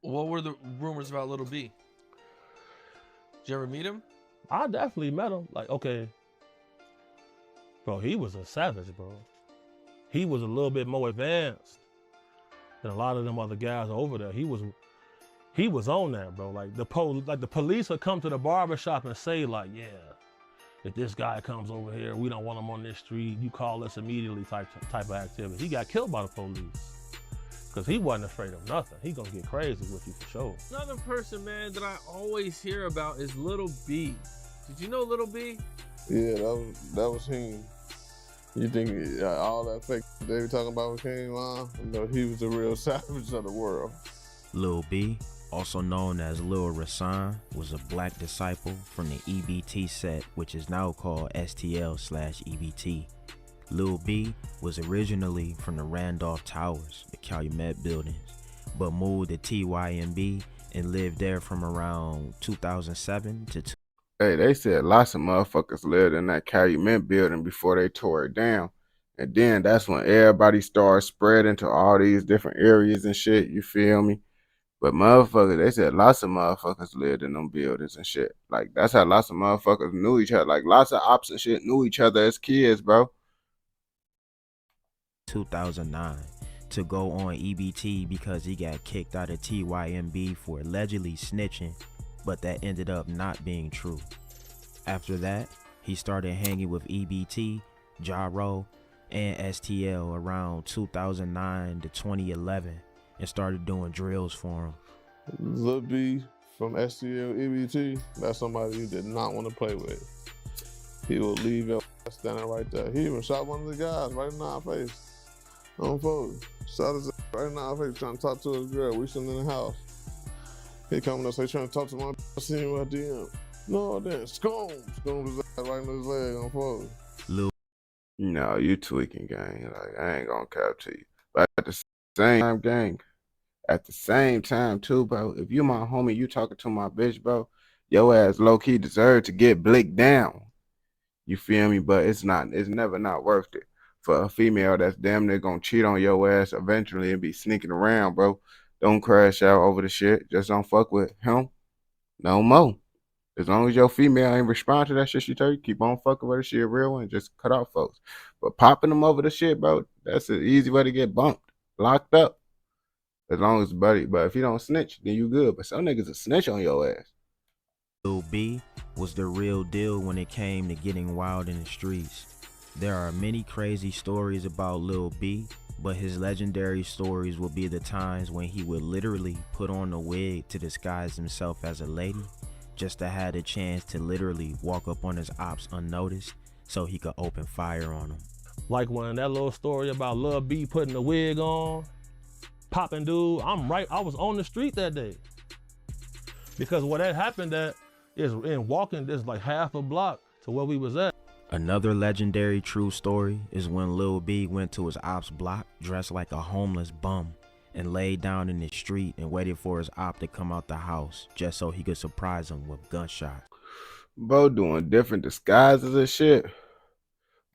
What were the rumors about Little B? Did you ever meet him? I definitely met him. Like, okay, bro, he was a savage, bro. He was a little bit more advanced than a lot of them other guys over there. He was on that, bro. Like the police would come to the barbershop and say, like, yeah, if this guy comes over here, we don't want him on this street. You call us immediately type of activity. He got killed by the police because he wasn't afraid of nothing. He gonna get crazy with you for sure. Another person, man, that I always hear about is Little B. Did you know Little B? Yeah, that was him. You think all that fake they were talking about with King Von? No, he was the real savage of the world. Lil B, also known as Lil Rasan, was a black disciple from the EBT set, which is now called STL/EBT. Lil B was originally from the Randolph Towers, the Calumet buildings, but moved to TYMB and lived there from around 2007 to Hey, they said lots of motherfuckers lived in that Calumet building before they tore it down. And then that's when everybody started spreading to all these different areas and shit, you feel me? But motherfuckers, they said lots of motherfuckers lived in them buildings and shit. Like, that's how lots of motherfuckers knew each other. Like, lots of ops and shit knew each other as kids, bro. 2009 to go on EBT because he got kicked out of TYMB for allegedly snitching, but that ended up not being true. After that, he started hanging with EBT, Jaro, and STL around 2009 to 2011 and started doing drills for him. Lil B from STL EBT, that's somebody you did not want to play with. He will leave your ass standing right there. He even shot one of the guys right in our face. On phone. Shot his ass right in our face trying to talk to his girl. We sitting in the house. He coming up, say trying to talk to my see him at DM. No, then scone his ass right in his leg on phone. No, you tweaking, gang. Like, I ain't gonna cap to you. But at the same time, gang, at the same time, too, bro, if you my homie, you talking to my bitch, bro, your ass low-key deserve to get blicked down. You feel me? But it's never not worth it. For a female that's damn near gonna cheat on your ass eventually and be sneaking around, bro. Don't crash out over the shit. Just don't fuck with him no more. As long as your female ain't respond to that shit she tell you, keep on fucking with her. She a real one. Just cut off folks. But popping them over the shit, bro, that's an easy way to get bumped, locked up. As long as buddy, but if you don't snitch, then you good. But some niggas will snitch on your ass. Lil B was the real deal when it came to getting wild in the streets. There are many crazy stories about Lil B, but his legendary stories will be the times when he would literally put on a wig to disguise himself as a lady, just to have the chance to literally walk up on his ops unnoticed so he could open fire on them. Like when that little story about Lil B putting the wig on, popping dude, I was on the street that day. Because what had happened at is in walking this like half a block to where we was at. Another legendary true story is when Lil B went to his ops block dressed like a homeless bum and laid down in the street and waited for his op to come out the house just so he could surprise him with gunshots. Bro doing different disguises and shit.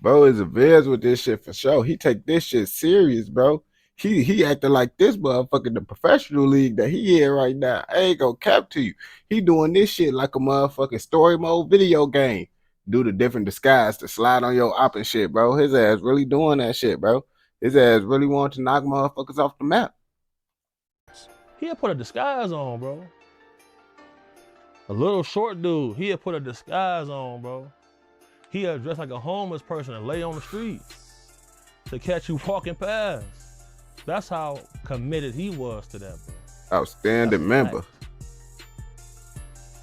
Bro is a viz with this shit for sure. He take this shit serious, bro. He acting like this motherfucker the professional league that he in right now. I ain't gonna cap to you. He doing this shit like a motherfucking story mode video game. Do the different disguise to slide on your op and shit, bro. His ass really doing that shit, bro. His ass really want to knock motherfuckers off the map. He had put a disguise on, bro. A little short dude, he had put a disguise on, bro. He had dressed like a homeless person and lay on the street to catch you walking past. That's how committed he was to that, bro. Outstanding member.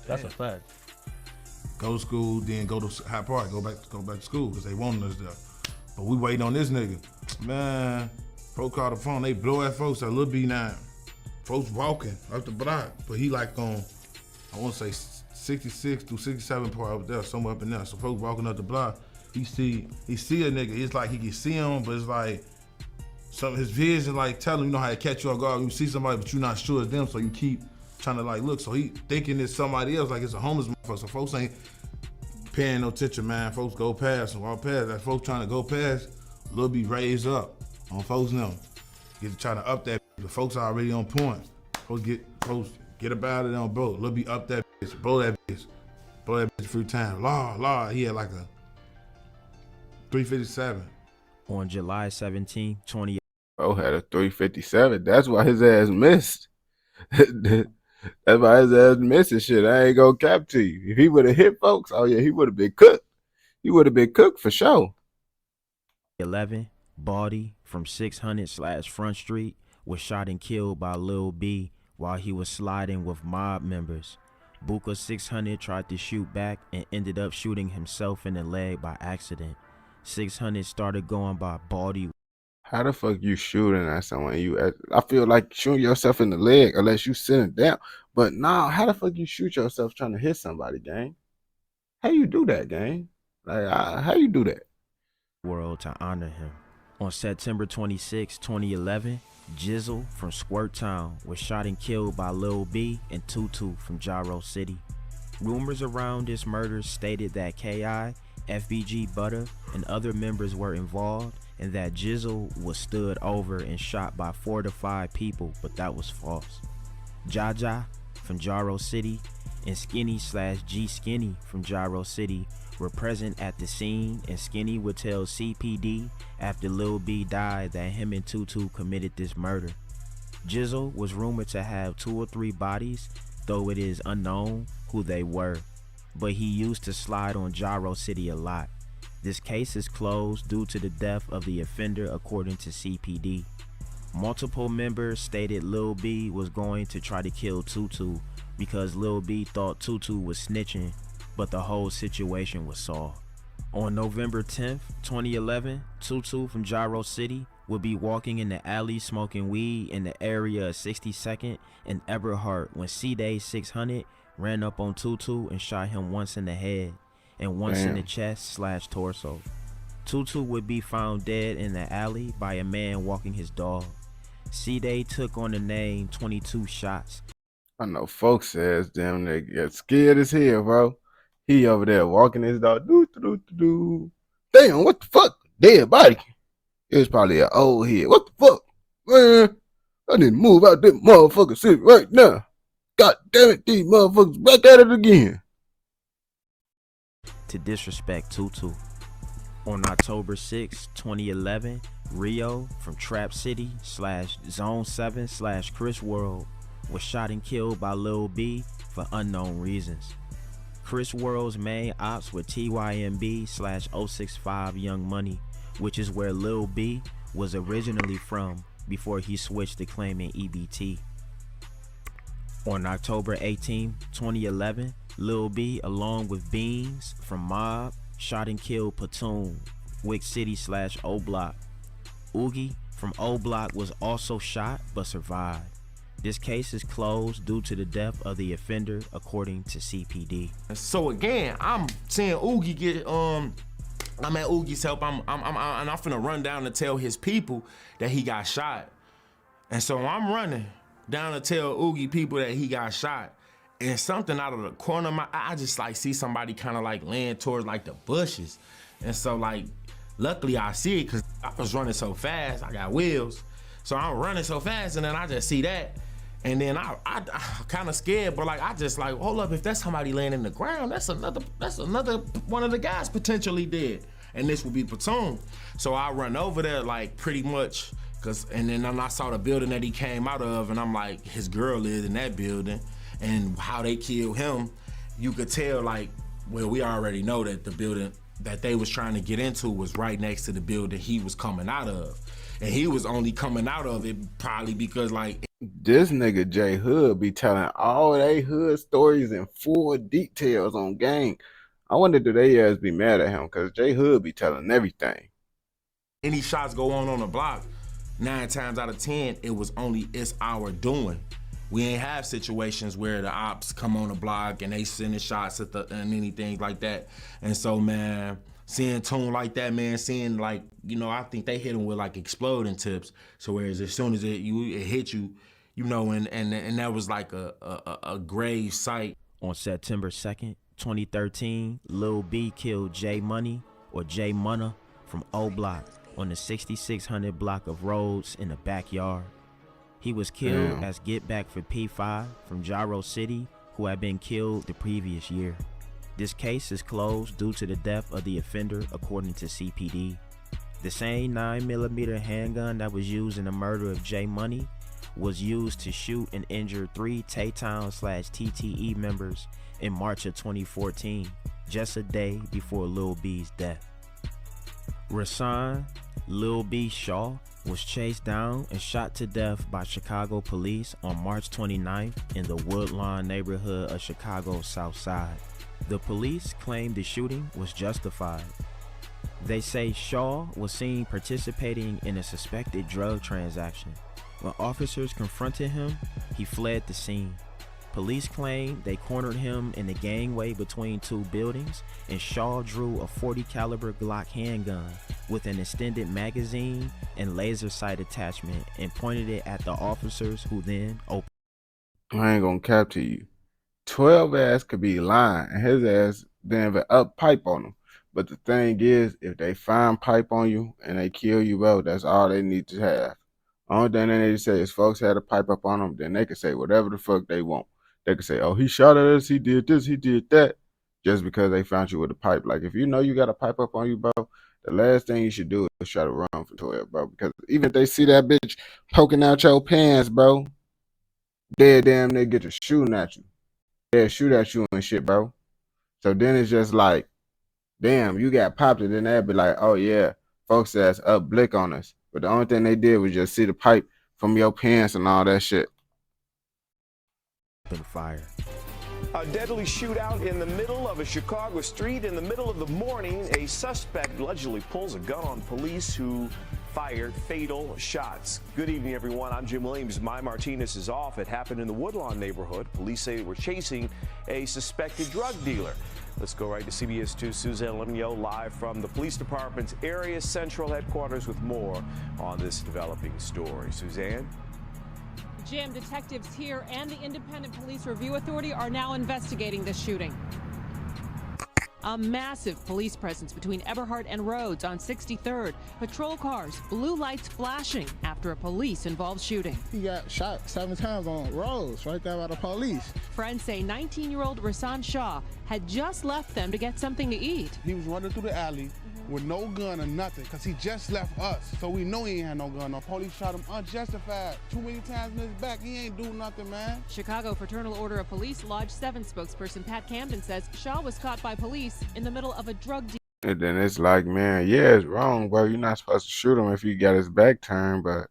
That's a fact. Go to school, then go to High Park, go back to school because they wanted us there. But we waiting on this nigga. Man, folks call the phone, they blow at folks at Lil B9. Folks walking up the block, but he like on, I want to say 66 through 67 part up there, somewhere up in there. So folks walking up the block, he see a nigga. It's like he can see him, but it's like his vision like tell him, you know how to catch you off guard. You see somebody, but you're not sure it's them, so you keep trying to like look. So he thinking it's somebody else, like it's a homeless motherfucker. So folks ain't paying no attention, man. Folks go past and walk past. That folks trying to go past, Lil B raised up on folks now. Get to try to up that. The folks already on point. Supposed get up out of there on boat. Lil B up that bitch, blow that bitch free time. Law. He had like a 357. On July 17, 20. Oh, had a 357. That's why his ass missed. That's why his ass missing shit. I ain't gonna cap to you. If he would have hit folks, oh yeah, he would have been cooked. He would have been cooked for sure. 11, Baldy from 600/Front Street was shot and killed by Lil B while he was sliding with mob members. Buka 600 tried to shoot back and ended up shooting himself in the leg by accident. 600 started going by Baldy. How the fuck you shooting at someone? I feel like shooting yourself in the leg unless you sitting down. But nah, how the fuck you shoot yourself trying to hit somebody, gang? How you do that, gang? Like, how you do that? World to honor him. On September 26, 2011, Jizzle from Squirt Town was shot and killed by Lil B and Tutu from Gyro City. Rumors around this murder stated that K.I., FBG Butter, and other members were involved, and that Jizzle was stood over and shot by 4 to 5 people, but that was false. Jaja from Gyro City and Skinny/G Skinny from Gyro City were present at the scene, and Skinny would tell CPD after Lil B died that him and Tutu committed this murder. Jizzle was rumored to have 2 or 3 bodies, though it is unknown who they were, but he used to slide on Gyro City a lot. This case is closed due to the death of the offender according to CPD. Multiple members stated Lil B was going to try to kill Tutu because Lil B thought Tutu was snitching, but the whole situation was solved. On November 10th, 2011, Tutu from Gyro City would be walking in the alley smoking weed in the area of 62nd and Eberhard when C-Day 600 ran up on Tutu and shot him once in the head and once in the chest/torso. Tutu would be found dead in the alley by a man walking his dog. C-Day took on the name 22 Shots. I know folks says damn nigga get scared as hell, bro. He over there walking his dog. Damn, what the fuck? Dead body. It was probably an old head. What the fuck? Man, I need to move out this motherfucking city right now. God damn it, these motherfuckers back at it again. To disrespect Tutu. On October 6, 2011, Rio from Trap City/Zone 7/Chris World was shot and killed by Lil B for unknown reasons. Chris World's main ops were TYMB/065 Young Money, which is where Lil B was originally from before he switched to claiming EBT. On October 18, 2011, Lil B, along with Beans from Mob, shot and killed Platoon, Wick City/O Block. Oogie from O Block was also shot but survived. This case is closed due to the death of the offender, according to CPD. So again, I'm seeing Oogie get I'm at Oogie's help. I'm finna run down to tell his people that he got shot. And so I'm running down to tell Oogie people that he got shot. And something out of the corner of my eye, I just like see somebody kind of like laying towards like the bushes. And so like, luckily I see it because I was running so fast, I got wheels. So I'm running so fast and then I just see that. And then I kind of scared, but like I just like, hold up, if that's somebody laying in the ground, that's another one of the guys potentially dead. And this will be Platoon. So I run over there like pretty much, and then I saw the building that he came out of, and I'm like, his girl lived in that building, and how they killed him, you could tell like, well, we already know that the building that they was trying to get into was right next to the building he was coming out of. And he was only coming out of it probably because like, this nigga J Hood be telling all they hood stories in full details on gang. I wonder do they ass be mad at him because J Hood be telling everything. Any shots go on the block, 9 times out of 10, it's our doing. We ain't have situations where the ops come on the block and they sending shots at and anything like that. And so, man, seeing Tune like that, man, seeing like, you know, I think they hit him with like exploding tips. So whereas as soon as it hit you, you know, and that was like a grave sight. On September 2nd, 2013, Lil B killed J Money or J Munna from O Block on the 6600 block of roads in the backyard. He was killed Damn. as get back for P5 from Gyro City, who had been killed the previous year. This case is closed due to the death of the offender, according to CPD. The same 9mm handgun that was used in the murder of J Money was used to shoot and injure 3 Tay-Town/TTE members in March of 2014, just a day before Lil B's death. Rasan Lil B Shaw was chased down and shot to death by Chicago police on March 29th in the Woodlawn neighborhood of Chicago's South Side. The police claimed the shooting was justified. They say Shaw was seen participating in a suspected drug transaction. When officers confronted him, he fled the scene. Police claim they cornered him in the gangway between 2 buildings, and Shaw drew a .40 caliber Glock handgun with an extended magazine and laser sight attachment and pointed it at the officers, who then opened. I ain't gonna cap to you. 12 ass could be lying, and his ass didn't even up pipe on him. But the thing is, if they find pipe on you and they kill you, bro, that's all they need to have. Only thing they need to say is folks had a pipe up on them, then they can say whatever the fuck they want. They can say, oh, he shot at us, he did this, he did that, just because they found you with a pipe. Like, if you know you got a pipe up on you, bro, the last thing you should do is try to run for 12, bro. Because even if they see that bitch poking out your pants, bro, they damn they get to shooting at you. They'll shoot at you and shit, bro. So then it's just like, damn, you got popped, and then they'll be like, oh yeah, folks that's up blick on us. But the only thing they did was just see the pipe from your pants and all that shit. fire. A deadly shootout in the middle of a Chicago street in the middle of the morning. A suspect allegedly pulls a gun on police who fired fatal shots. Good evening, everyone. I'm Jim Williams. My Martinez is off. It happened in the Woodlawn neighborhood. Police say they were chasing a suspected drug dealer. Let's go right to CBS 2's Suzanne Lemio live from the police department's area central headquarters with more on this developing story. Suzanne? Jim, detectives here and the Independent Police Review Authority are now investigating this shooting. A massive police presence between Eberhard and Rhodes on 63rd. Patrol cars, blue lights flashing after a police-involved shooting. He got shot 7 times on Rhodes, right there by the police. Friends say 19-year-old Rasan Shaw had just left them to get something to eat. He was running through the alley with no gun or nothing, because he just left us. So we know he ain't had no gun. The police shot him unjustified. Too many times in his back. He ain't do nothing, man. Chicago Fraternal Order of Police Lodge 7 spokesperson Pat Camden says Shaw was caught by police in the middle of a drug deal. And then it's like, man, yeah, it's wrong, bro. You're not supposed to shoot him if you got his back turned, but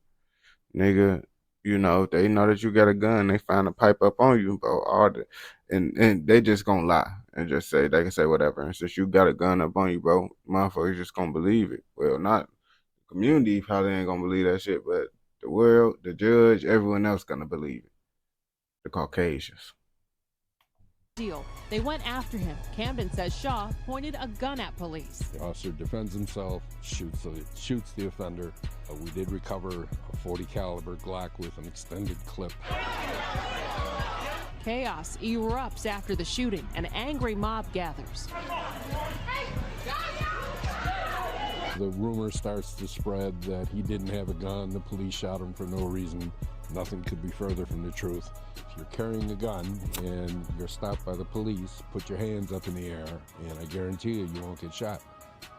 nigga, you know, they know that you got a gun. They find a pipe up on you, bro. And they just gonna lie and just say, they can say whatever. And since you got a gun up on you, bro, motherfuckers just gonna believe it. Well, not the community probably ain't gonna believe that shit, but the world, the judge, everyone else gonna believe it. The Caucasians. Deal. They went after him. Camden says Shaw pointed a gun at police. The officer defends himself, shoots the offender. We did recover a .40 caliber Glock with an extended clip. Chaos erupts after the shooting. An angry mob gathers. The rumor starts to spread that he didn't have a gun, the police shot him for no reason. Nothing could be further from the truth. If you're carrying a gun and you're stopped by the police, put your hands up in the air, and I guarantee you, you won't get shot.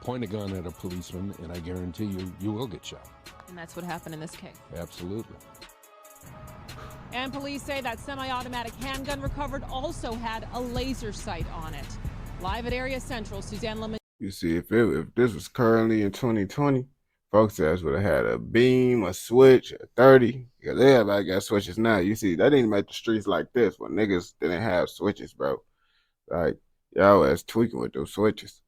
Point a gun at a policeman, and I guarantee you, you will get shot. And that's what happened in this case. Absolutely. And police say that semi-automatic handgun recovered also had a laser sight on it. Live at Area Central, Suzanne Lemon. You see, if this was currently in 2020, folks ass would have had a beam, a switch, a 30. Because everybody got switches now. You see, they didn't make the streets like this when niggas didn't have switches, bro. Like, y'all ass tweaking with those switches.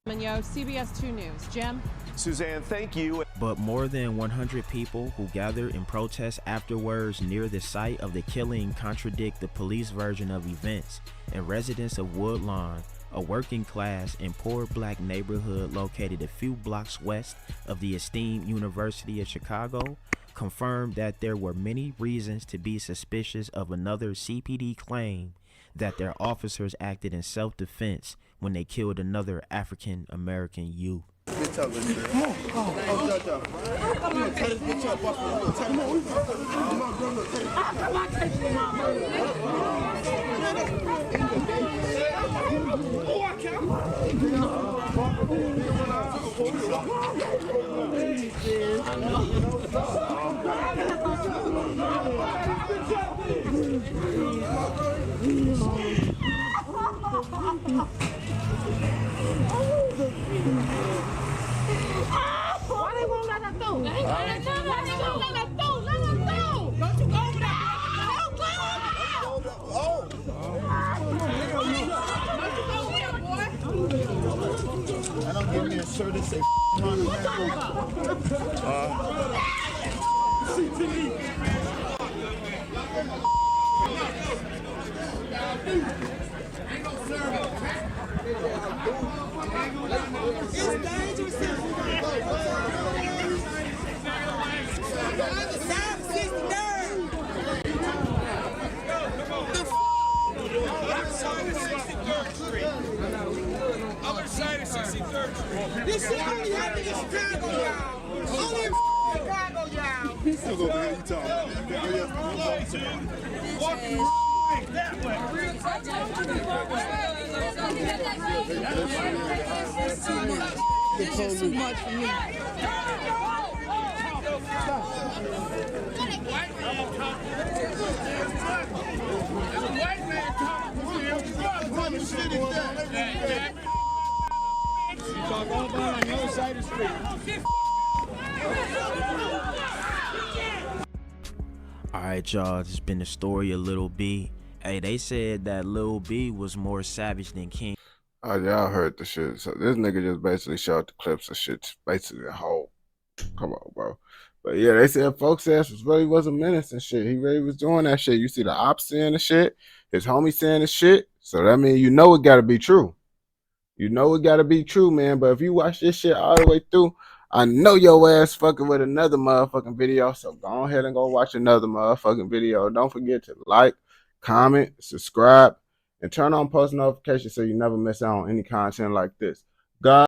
CBS 2 News. Jim? Suzanne, thank you. But more than 100 people who gathered in protest afterwards near the site of the killing contradict the police version of events, and residents of Woodlawn, a working class and poor black neighborhood located a few blocks west of the esteemed University of Chicago, confirmed that there were many reasons to be suspicious of another CPD claim that their officers acted in self-defense when they killed another African-American youth. The tell this shit. Come on. Oh, Judge. Come on, tell this bitch up. Tell him why they won't let her through? Let her through. Let her through. Let her through. Don't you go over there. Don't go over there. Oh. I don't give me a shirt that say Other side of 63rd Street. This shit only happened in Chicago, y'all. Only in Chicago, y'all. Walking right that way. This is too much for me. Talk all about on the other side of the street. Alright, y'all, this has been the story of Lil B. Hey, they said that Lil B was more savage than King. Oh, y'all heard the shit. So this nigga just basically showed the clips of shit, basically a whole. Come on, bro. But yeah, they said folks ass really was a menace and shit. He really was doing that shit. You see the ops saying the shit, his homie saying the shit. So that means you know it gotta be true. You know it gotta be true, man. But if you watch this shit all the way through, I know your ass fucking with another motherfucking video. So go ahead and go watch another motherfucking video. Don't forget to like, comment, subscribe, and turn on post notifications so you never miss out on any content like this. God.